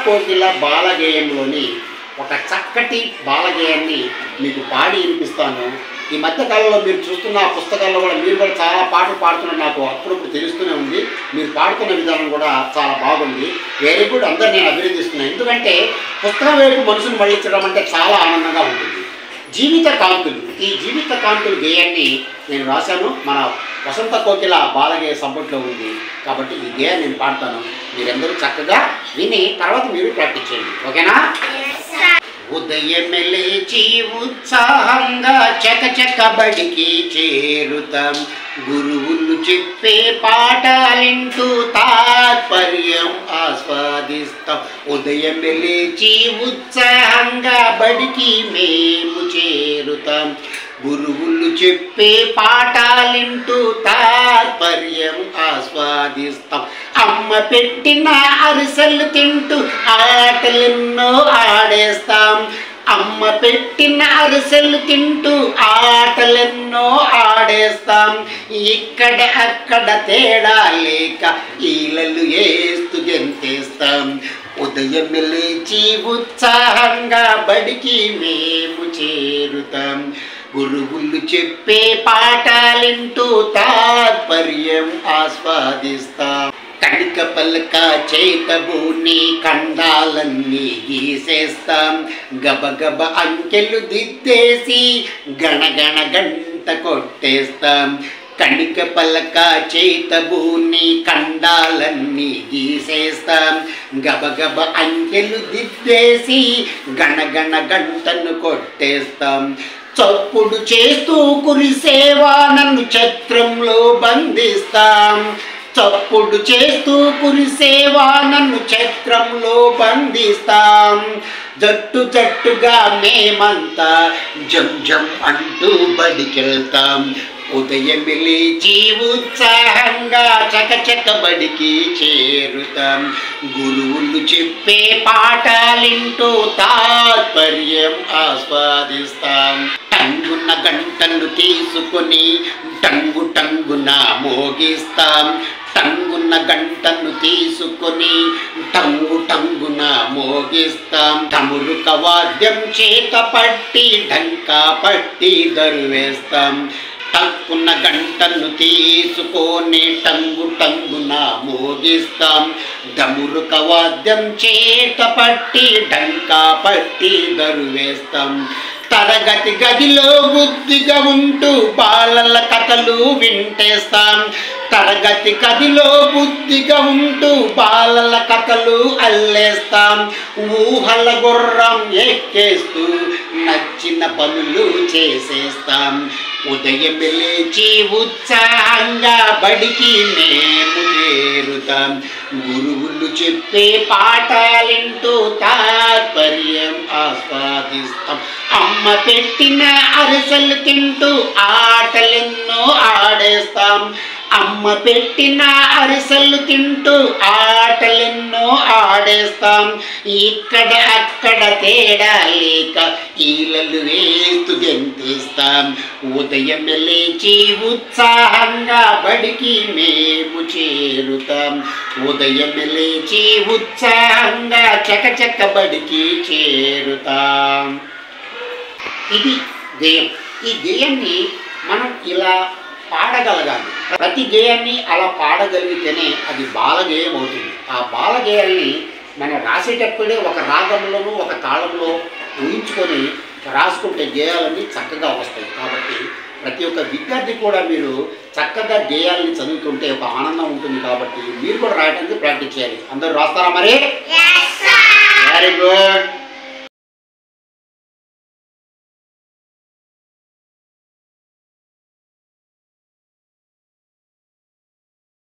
కోకిల బాలగేయంలోని ఒక చక్కటి బాలగేయాన్ని మీకు పాడి వినిపిస్తాను. ఈ మధ్యకాలంలో మీరు చూస్తున్న ఆ పుస్తకాల్లో కూడా మీరు కూడా చాలా పాటలు పాడుతున్నారు. నాకు అప్పుడప్పుడు తెలుస్తూనే ఉంది. మీరు పాడుతున్న విధానం కూడా చాలా బాగుంది. Very good. అందరు నేను అభినందిస్తున్నాను. ఎందుకంటే పుస్తకం వైపు మనసును మళ్ళించడం అంటే చాలా ఆనందంగా ఉంటుంది. జీవిత కాంతులు, ఈ జీవిత కాంతులు గేయాన్ని నేను రాశాను. మన వసంత కోకిల బాలగేయ సంపుట్లో ఉంది కాబట్టి ఈ గేయాన్ని నేను పాడతాను. మీరందరూ చక్కగా విని తర్వాత మీరు ప్రాక్టీస్ చేయండి. ఓకేనా? ఉదయమే లేచి ఉత్సాహంగా చకచక బడికి చేరుతాం. గురువులు చెప్పే పాఠాలింటూ తాత్పర్యం ఆస్వాదిస్తాం. ఉదయమే లేచి ఉత్సాహంగా బడికి మేము చేరుతాం. గురువులు చెప్పే పాఠాలింటూ తాత్పర్యం ఆస్వాదిస్తాం. అమ్మ పెట్టిన అరిసెలు తింటూ ఆటలెన్నో ఆడేస్తాం. అమ్మ పెట్టిన అరిసెలు తింటూ ఆటలెన్నో ఆడేస్తాం. ఇక్కడ అక్కడ తేడా లేక ఈలలు వేస్తూ గెంతేస్తాం. ఉదయం లేచి ఉత్సాహంగా బడికి మేము చేరుతాం. గురువులు చెప్పే పాఠాలింటూ తాత్పర్యం ఆస్వాదిస్తాం. కణిక పలక చేతబూని ఖండాలన్నీ గీసేస్తాం. గబగబ అంకెలు దిద్దేసి గణగణ గంట కొట్టేస్తాం. కణిక పలక చేతబూని ఖండాలన్నీ గీసేస్తాం. గబగబ అంకెలు దిద్దేసి గణగణ గంటను కొట్టేస్తాం. చప్పుడు చేస్తూ కురిసేవా నన్ను ఛత్రంలో బంధిస్తాం. చప్పుడు చేస్తూ కురిసేవా నన్ను ఛత్రంలో బంధిస్తాం. జట్టు జట్టుగా మేమంతా జం జం అంటూ బడికెళ్తాం. ఉదయం లేచి ఉత్సాహంగా చకచక బడికి చేరుతాం. గురువులు చెప్పే పాఠాలింటూ తాత్పర్యం ఆస్వాదిస్తాం. టంగున గంటలు తీసుకొని టంగు టంగున మోగిస్తాం. టంగున గంటను తీసుకొని టంగు టంగున మోగిస్తాం. తమురుక వాద్యం చేత పట్టి ఢంకా పట్టి దరువేస్తాం. టంగున గంటను తీసుకొని టంగు టంగున మోగిస్తాం. డమురుక వాద్యం చేత పట్టి ఢంకా పట్టి దరువేస్తాం. తరగతి గదిలో బుద్ధిగా ఉంటూ బాలల కథలు వింటేస్తాం. తరగతి గదిలో బుద్ధిగా ఉంటూ బాలల కథలు అల్లేస్తాం. ఊహల గుర్రం ఎక్కేస్తూ నచ్చిన పనులు చేసేస్తాం. ఉదయం లేచి ఉత్సాహంగా బడికి మేము చేరుతాం. గురువులు చెప్పే పాఠాలింటూ తాత్పర్యం ఆస్వాదిస్తాం. అమ్మ పెట్టిన అరిసెలు తింటూ ఆటలెన్నో ఆడేస్తాం. అమ్మ పెట్టిన అరిసెలు తింటూ ఆటలెన్నో ఆడేస్తాం. ఇక్కడ అక్కడ తేడా లేక ఈలలు వేస్తూ గెంతేస్తాం. ఉదయం లేచి ఉత్సాహంగా బడికి మేము చేరుతాం. ఉదయం లేచి ఉత్సాహంగా చకచక బడికి చేరుతాం. ఇది గేయం. ఈ గేయాన్ని మనం ఇలా పాడగలగాలి. ప్రతి గేయాన్ని అలా పాడగలిగితేనే అది బాలగేయం అవుతుంది. ఆ బాలగేయాన్ని మనం రాసేటప్పుడే ఒక రాగంలోనూ ఒక తాళంలో ఊహించుకొని రాసుకుంటే గేయాలన్నీ చక్కగా వస్తాయి. కాబట్టి ప్రతి ఒక్క విద్యార్థి కూడా మీరు చక్కగా గేయాలని చదువుతుంటే ఒక ఆనందం ఉంటుంది. కాబట్టి మీరు కూడా రాయడానికి ప్రాక్టీస్ చేయాలి. అందరూ రాస్తారా మరి? Very good.